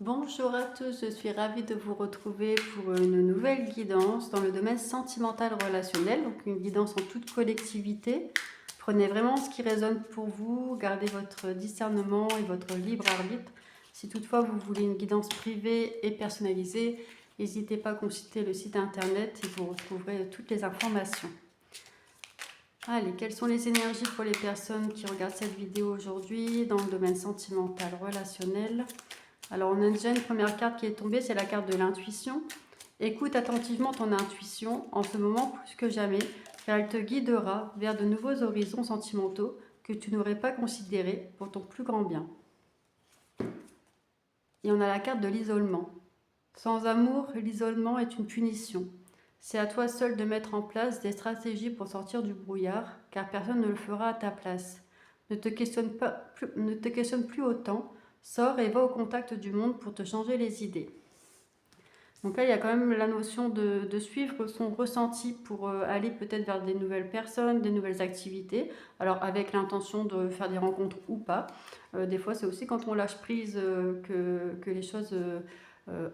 Bonjour à tous, je suis ravie de vous retrouver pour une nouvelle guidance dans le domaine sentimental relationnel, donc une guidance en toute collectivité. Prenez vraiment ce qui résonne pour vous, gardez votre discernement et votre libre arbitre. Si toutefois vous voulez une guidance privée et personnalisée, n'hésitez pas à consulter le site internet et vous retrouverez toutes les informations. Allez, quelles sont les énergies pour les personnes qui regardent cette vidéo aujourd'hui dans le domaine sentimental relationnel? Alors, on a déjà une première carte qui est tombée, c'est la carte de l'intuition. Écoute attentivement ton intuition en ce moment plus que jamais, car elle te guidera vers de nouveaux horizons sentimentaux que tu n'aurais pas considérés pour ton plus grand bien. Et on a la carte de l'isolement. Sans amour, l'isolement est une punition. C'est à toi seul de mettre en place des stratégies pour sortir du brouillard, car personne ne le fera à ta place. Ne te questionne plus autant, sors et va au contact du monde pour te changer les idées. Donc là, il y a quand même la notion de suivre son ressenti pour aller peut-être vers des nouvelles personnes, des nouvelles activités. Alors avec l'intention de faire des rencontres ou pas. Des fois, c'est aussi quand on lâche prise que les choses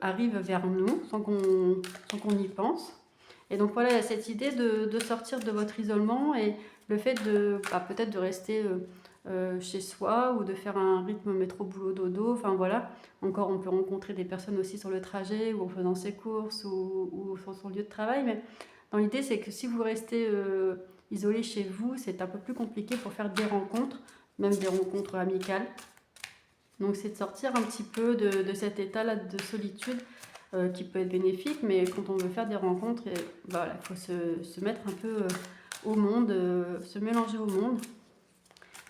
arrivent vers nous sans qu'on y pense. Et donc voilà, il y a cette idée de sortir de votre isolement et le fait de peut-être de rester chez soi ou de faire un rythme métro boulot dodo. Enfin voilà, encore on peut rencontrer des personnes aussi sur le trajet ou en faisant ses courses ou sur son lieu de travail. Mais dans l'idée, c'est que si vous restez isolé chez vous, c'est un peu plus compliqué pour faire des rencontres, même des rencontres amicales. Donc c'est de sortir un petit peu de cet état-là de solitude qui peut être bénéfique, mais quand on veut faire des rencontres, voilà, il faut se mettre un peu au monde, se mélanger au monde.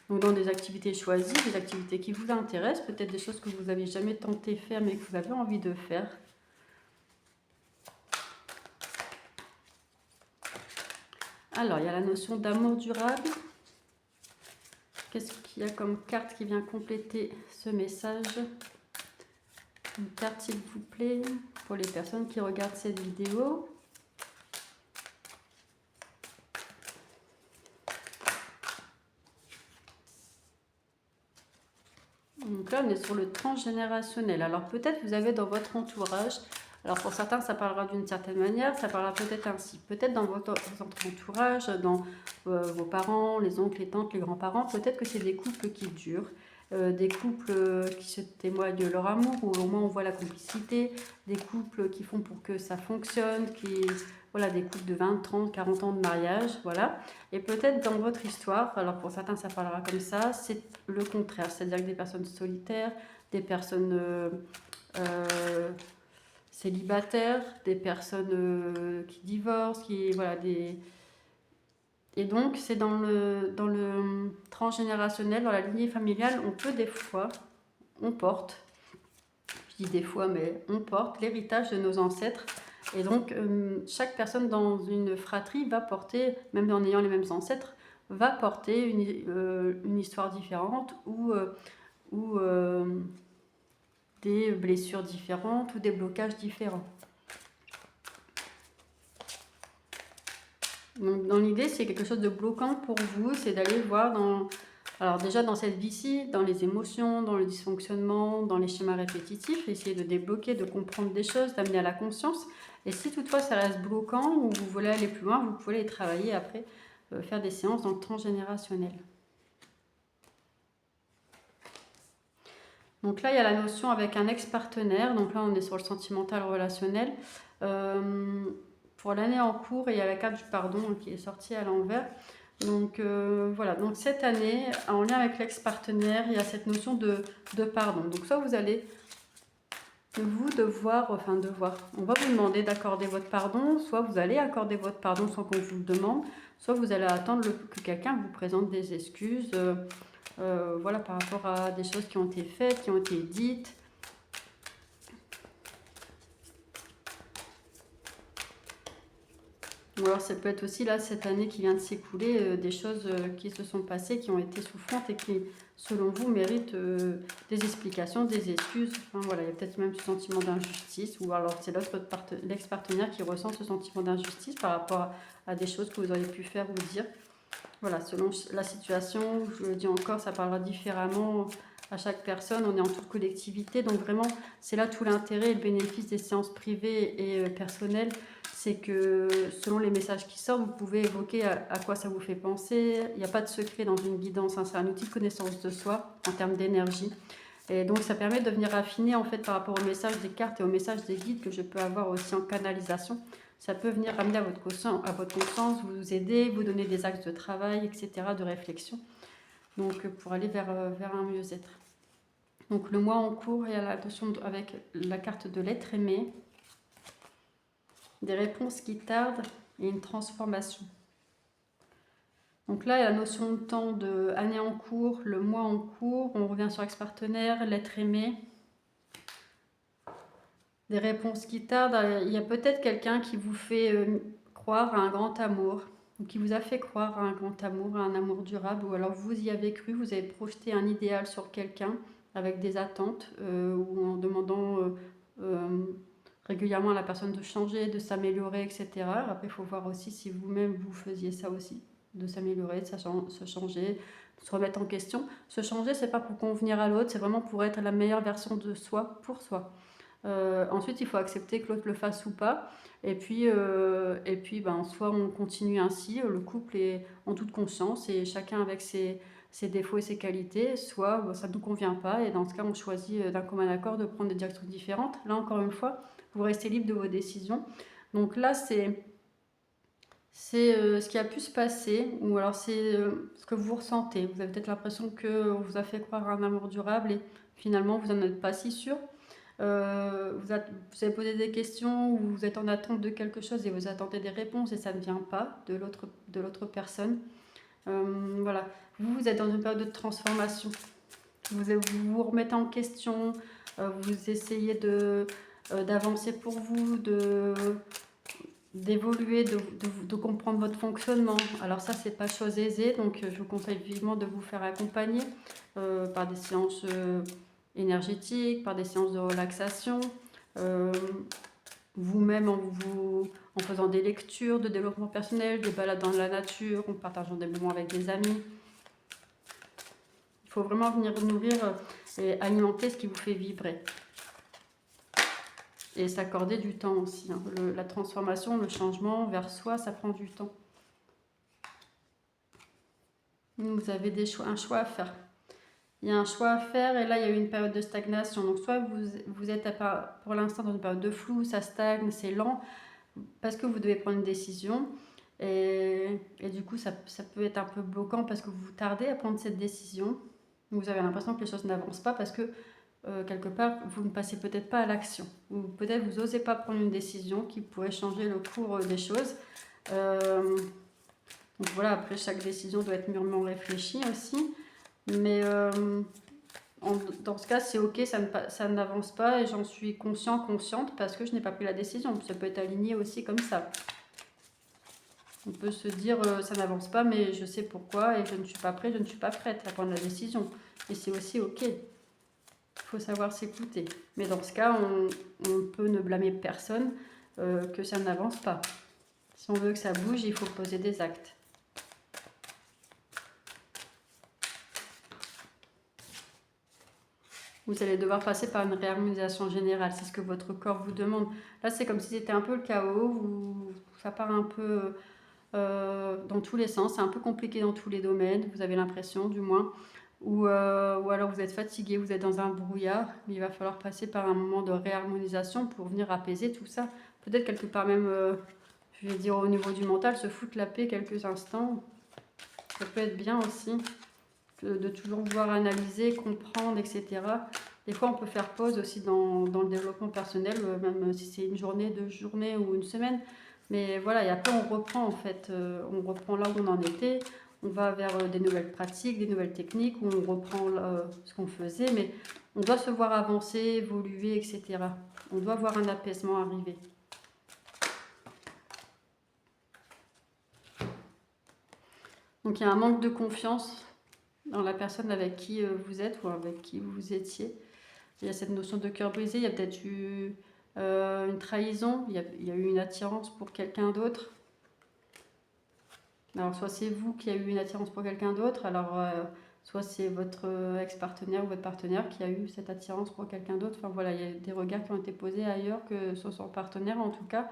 Donc dans des activités choisies, des activités qui vous intéressent, peut-être des choses que vous n'avez jamais tenté faire mais que vous avez envie de faire. Alors, il y a la notion d'amour durable. Qu'est-ce qu'il y a comme carte qui vient compléter ce message? Une carte, s'il vous plaît, pour les personnes qui regardent cette vidéo. Donc là, on est sur le transgénérationnel. Alors peut-être vous avez dans votre entourage, alors pour certains, ça parlera d'une certaine manière, ça parlera peut-être ainsi. Peut-être dans votre entourage, dans vos parents, les oncles, les tantes, les grands-parents, peut-être que c'est des couples qui durent, des couples qui se témoignent leur amour, ou au moins on voit la complicité, des couples qui font pour que ça fonctionne, voilà, des couples de 20, 30, 40 ans de mariage, voilà. Et peut-être dans votre histoire, alors pour certains ça parlera comme ça, c'est le contraire, c'est-à-dire que des personnes solitaires, des personnes célibataires, des personnes qui divorcent, voilà, et donc c'est dans le transgénérationnel, dans la lignée familiale, on peut des fois, on porte, je dis des fois, mais on porte l'héritage de nos ancêtres. Et donc, chaque personne dans une fratrie va porter, même en ayant les mêmes ancêtres, va porter une histoire différente ou des blessures différentes ou des blocages différents. Donc, dans l'idée, c'est quelque chose de bloquant pour vous, c'est d'aller voir alors déjà dans cette vie-ci, dans les émotions, dans le dysfonctionnement, dans les schémas répétitifs, essayer de débloquer, de comprendre des choses, d'amener à la conscience. Et si toutefois ça reste bloquant ou vous voulez aller plus loin, vous pouvez les travailler après, faire des séances dans le transgénérationnel. Donc là, il y a la notion avec un ex-partenaire. Donc là, on est sur le sentimental relationnel. Pour l'année en cours, il y a la carte du pardon qui est sortie à l'envers. Donc voilà, donc cette année, en lien avec l'ex-partenaire, il y a cette notion de pardon. Donc soit vous allez devoir, on va vous demander d'accorder votre pardon, soit vous allez accorder votre pardon sans qu'on vous le demande, soit vous allez attendre que quelqu'un vous présente des excuses, voilà, par rapport à des choses qui ont été faites, qui ont été dites. Ou alors ça peut être aussi là, cette année qui vient de s'écouler, des choses qui se sont passées, qui ont été souffrantes et qui, selon vous, méritent des explications, des excuses. Enfin, voilà, il y a peut-être même ce sentiment d'injustice, ou alors c'est l'ex-partenaire qui ressent ce sentiment d'injustice par rapport à des choses que vous auriez pu faire ou dire. Voilà, selon la situation, je le dis encore, ça parlera différemment à chaque personne, on est en toute collectivité, donc vraiment c'est là tout l'intérêt et le bénéfice des séances privées et personnelles, c'est que selon les messages qui sortent, vous pouvez évoquer à quoi ça vous fait penser. Il n'y a pas de secret dans une guidance, hein, c'est un outil de connaissance de soi en termes d'énergie. Et donc ça permet de venir affiner en fait par rapport au message des cartes et au message des guides que je peux avoir aussi en canalisation. Ça peut venir ramener à votre conscience, vous aider, vous donner des axes de travail, etc., de réflexion. Donc pour aller vers un mieux-être. Donc le mois en cours, il y a la notion avec la carte de l'être aimé, des réponses qui tardent et une transformation. Donc là, il y a la notion de temps de année en cours, le mois en cours, on revient sur ex-partenaire, l'être aimé, des réponses qui tardent. Il y a peut-être quelqu'un qui vous fait croire à un grand amour, ou qui vous a fait croire à un grand amour, à un amour durable, ou alors vous y avez cru, vous avez projeté un idéal sur quelqu'un avec des attentes, ou en demandant régulièrement à la personne de changer, de s'améliorer, etc. Après, il faut voir aussi si vous-même vous faisiez ça aussi, de s'améliorer, de se changer, de se remettre en question. Se changer, c'est pas pour convenir à l'autre, c'est vraiment pour être la meilleure version de soi pour soi. Ensuite, il faut accepter que l'autre le fasse ou pas. Et puis soit on continue ainsi, le couple est en toute conscience et chacun avec ses défauts et ses qualités, soit ça ne nous convient pas et dans ce cas, on choisit d'un commun accord de prendre des directions différentes. Là, encore une fois, vous restez libre de vos décisions. Donc là, c'est ce qui a pu se passer, ou alors c'est ce que vous ressentez. Vous avez peut-être l'impression qu'on vous a fait croire à un amour durable et finalement, vous n'en êtes pas si sûr. Vous avez posé des questions ou vous êtes en attente de quelque chose et vous attendez des réponses et ça ne vient pas de l'autre personne. Voilà, vous êtes dans une période de transformation. Vous vous remettez en question, vous essayez d'avancer pour vous, d'évoluer, de comprendre votre fonctionnement. Alors ça, c'est pas chose aisée, donc je vous conseille vivement de vous faire accompagner par des séances énergétiques, par des séances de relaxation, vous-même en faisant des lectures de développement personnel, des balades dans la nature, en partageant des moments avec des amis. Il faut vraiment venir nourrir et alimenter ce qui vous fait vibrer. Et s'accorder du temps aussi. Hein. La transformation, le changement vers soi, ça prend du temps. Vous avez un choix à faire. Il y a un choix à faire et là, il y a eu une période de stagnation. Donc, soit vous êtes pour l'instant dans une période de flou, ça stagne, c'est lent, parce que vous devez prendre une décision. Et du coup, ça peut être un peu bloquant parce que vous tardez à prendre cette décision. Vous avez l'impression que les choses n'avancent pas parce que quelque part, vous ne passez peut-être pas à l'action. Ou peut-être vous n'osez pas prendre une décision qui pourrait changer le cours des choses. Donc voilà, après, chaque décision doit être mûrement réfléchie aussi. Mais dans ce cas, c'est ok, ça n'avance pas et j'en suis consciente parce que je n'ai pas pris la décision. Ça peut être aligné aussi comme ça. On peut se dire ça n'avance pas, mais je sais pourquoi et je ne suis pas prête, je ne suis pas prête à prendre la décision. Et c'est aussi ok. Il faut savoir s'écouter. Mais dans ce cas, on peut ne blâmer personne que ça n'avance pas. Si on veut que ça bouge, il faut poser des actes. Vous allez devoir passer par une réharmonisation générale, c'est ce que votre corps vous demande. Là, c'est comme si c'était un peu le chaos, ça part un peu dans tous les sens, c'est un peu compliqué dans tous les domaines, vous avez l'impression du moins. Ou alors vous êtes fatigué, vous êtes dans un brouillard, mais il va falloir passer par un moment de réharmonisation pour venir apaiser tout ça. Peut-être quelque part même, je vais dire au niveau du mental, se foutre la paix quelques instants. Ça peut être bien aussi de toujours vouloir analyser, comprendre, etc. Des fois, on peut faire pause aussi dans le développement personnel, même si c'est une journée, 2 journées ou une semaine. Mais voilà, et après, on reprend en fait, on reprend là où on en était. On va vers des nouvelles pratiques, des nouvelles techniques, où on reprend ce qu'on faisait, mais on doit se voir avancer, évoluer, etc. On doit voir un apaisement arriver. Donc il y a un manque de confiance dans la personne avec qui vous êtes ou avec qui vous étiez. Il y a cette notion de cœur brisé, il y a peut-être eu une trahison, il y a eu une attirance pour quelqu'un d'autre. Alors soit c'est vous qui avez eu une attirance pour quelqu'un d'autre, alors Soit c'est votre ex-partenaire ou votre partenaire qui a eu cette attirance pour quelqu'un d'autre. Enfin voilà, il y a des regards qui ont été posés ailleurs que sur son partenaire en tout cas.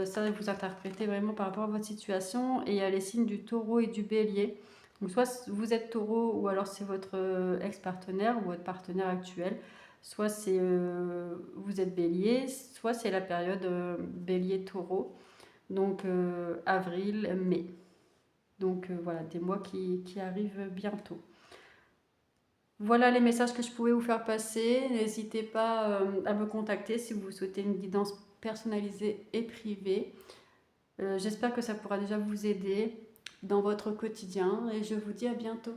Ça, vous interprétez vraiment par rapport à votre situation. Et il y a les signes du taureau et du bélier. Donc soit vous êtes taureau ou alors c'est votre ex-partenaire ou votre partenaire actuel. Soit c'est vous êtes bélier, soit c'est la période bélier-taureau. Donc avril, mai. Donc voilà, des mois qui arrivent bientôt. Voilà les messages que je pouvais vous faire passer. N'hésitez pas à me contacter si vous souhaitez une guidance personnalisée et privée. J'espère que ça pourra déjà vous aider dans votre quotidien et je vous dis à bientôt.